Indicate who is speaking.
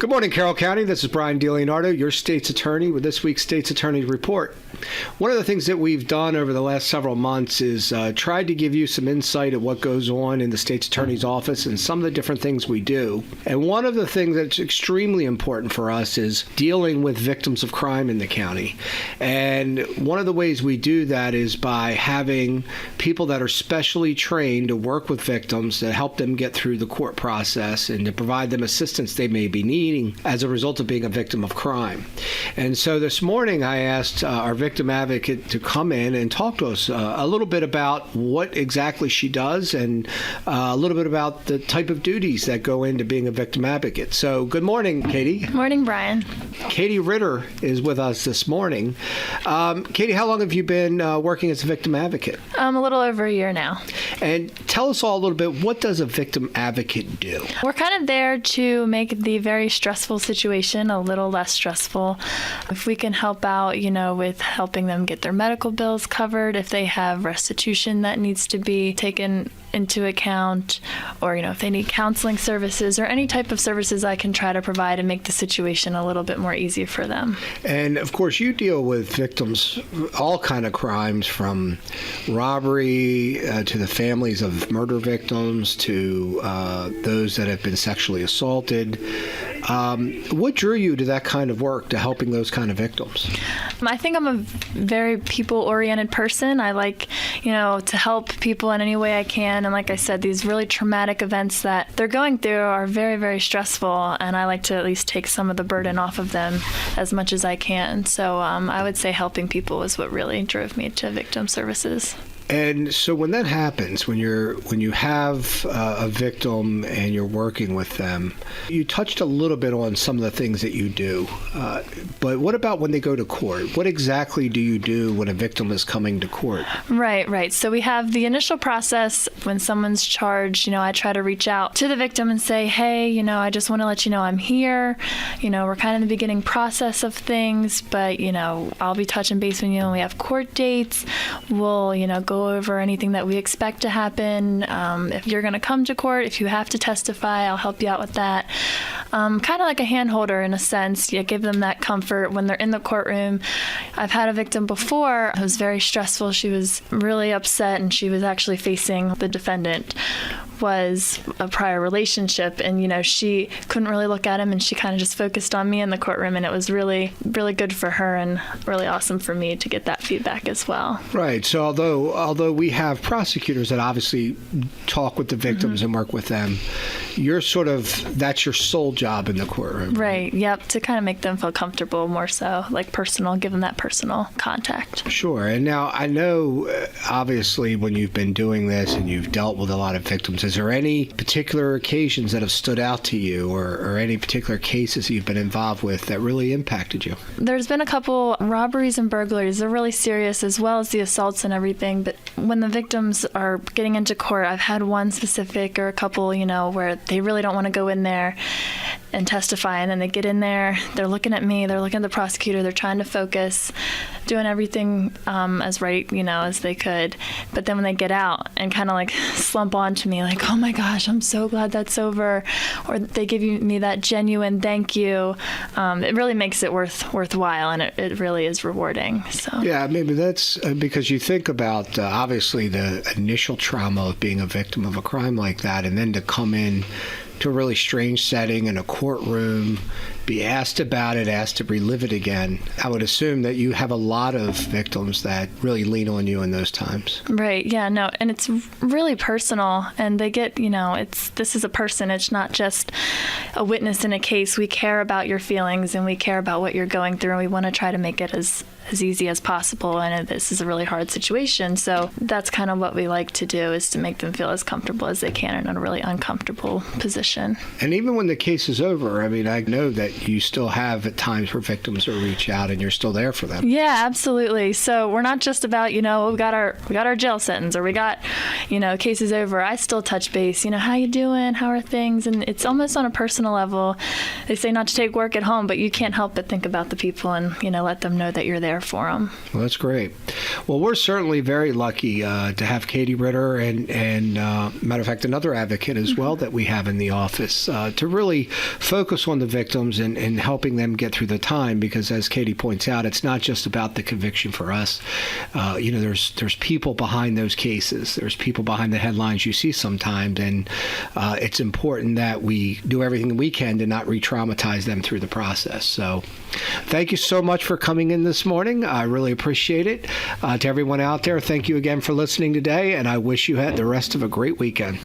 Speaker 1: Good morning, Carroll County. This is Brian DeLeonardo, your state's attorney, with this week's State's Attorney Report. One of the things that we've done over the last several months is tried to give you some insight at what goes on in the state's attorney's office and some of the different things we do. And one of the things that's extremely important for us is dealing with victims of crime in the county. And one of the ways we do that is by having people that are specially trained to work with victims to help them get through the court process and to provide them assistance they may be needing as a result of being a victim of crime. And so this morning I asked our victim advocate to come in and talk to us a little bit about what exactly she does and a little bit about the type of duties that go into being a victim advocate. So good morning, Katie.
Speaker 2: Good morning, Brian.
Speaker 1: Katie Ritter is with us this morning. Katie, how long have you been working as a victim advocate?
Speaker 2: A little over a year now.
Speaker 1: And tell us all a little bit, what does a victim advocate do?
Speaker 2: We're kind of there to make the very stressful situation a little less stressful. If we can help out, with helping them get their medical bills covered, if they have restitution that needs to be taken into account, or, if they need counseling services or any type of services I can try to provide and make the situation a little bit more easy for them. And
Speaker 1: of course, you deal with victims, all kind of crimes, from robbery to the families of murder victims to those that have been sexually assaulted. What drew you to that kind of work, to helping those kind of victims?
Speaker 2: I think I'm a very people-oriented person. I like, to help people in any way I can. And like I said, these really traumatic events that they're going through are very, very stressful. And I like to at least take some of the burden off of them as much as I can. So I would say helping people is what really drove me to victim services.
Speaker 1: And so when that happens, when you have a victim and you're working with them, you touched a little bit on some of the things that you do. But what about when they go to court? What exactly do you do when a victim is coming to court? Right.
Speaker 2: So we have the initial process when someone's charged. I try to reach out to the victim and say, hey, I just want to let you know I'm here. We're kind of in the beginning process of things, but, I'll be touching base with you when we have court dates. We'll, go over anything that we expect to happen. If you're going to come to court, if you have to testify, I'll help you out with that. Kind of like a hand holder in a sense. You give them that comfort when they're in the courtroom. I've had a victim before. It was very stressful. She was really upset, and she was actually facing the defendant was a prior relationship, and she couldn't really look at him, and she kind of just focused on me in the courtroom, and it was really, really good for her and really awesome for me to get that feedback as well.
Speaker 1: Right. So although we have prosecutors that obviously talk with the victims and work with them, that's your sole job in the courtroom.
Speaker 2: Right. Yep. To kind of make them feel comfortable, more so like personal, give them that personal contact.
Speaker 1: Sure. And now I know, obviously, when you've been doing this and you've dealt with a lot of victims, is there any particular occasions that have stood out to you or any particular cases you've been involved with that really impacted you?
Speaker 2: There's been a couple robberies and burglaries. They're really serious, as well as the assaults and everything. But when the victims are getting into court, I've had one specific or a couple, where they really don't want to go in there and testify, and then they get in there, they're looking at me, they're looking at the prosecutor, they're trying to focus, doing everything as right, as they could. But then when they get out and kind of like slump onto me, like, oh my gosh, I'm so glad that's over, or they give me that genuine thank you, it really makes it worthwhile, and it really is rewarding. So
Speaker 1: yeah, maybe that's because you think about obviously the initial trauma of being a victim of a crime like that, and then to come in to a really strange setting in a courtroom, be asked about it, asked to relive it again. I would assume that you have a lot of victims that really lean on you in those times.
Speaker 2: Right. Yeah. No. And it's really personal, and they get, this is a person. It's not just a witness in a case. We care about your feelings, and we care about what you're going through, and we want to try to make it as easy as possible. And this is a really hard situation. So that's kind of what we like to do, is to make them feel as comfortable as they can in a really uncomfortable position. And even when the case is over, I know that you still have at times where victims will reach out and you're still there for them. Yeah, absolutely. So we're not just about, we got our jail sentence, or we got, case is over. I still touch base, how you doing? How are things? And it's almost on a personal level. They say not to take work at home, but you can't help but think about the people and, let them know that you're there there for them.
Speaker 1: Well, that's great. Well, we're certainly very lucky to have Katie Ritter and matter of fact, another advocate as well that we have in the office to really focus on the victims and helping them get through the time, because as Katie points out, it's not just about the conviction for us. There's people behind those cases. There's people behind the headlines you see sometimes, and it's important that we do everything we can to not re-traumatize them through the process. So thank you so much for coming in this morning. I really appreciate it. To everyone out there, thank you again for listening today, and I wish you had the rest of a great weekend.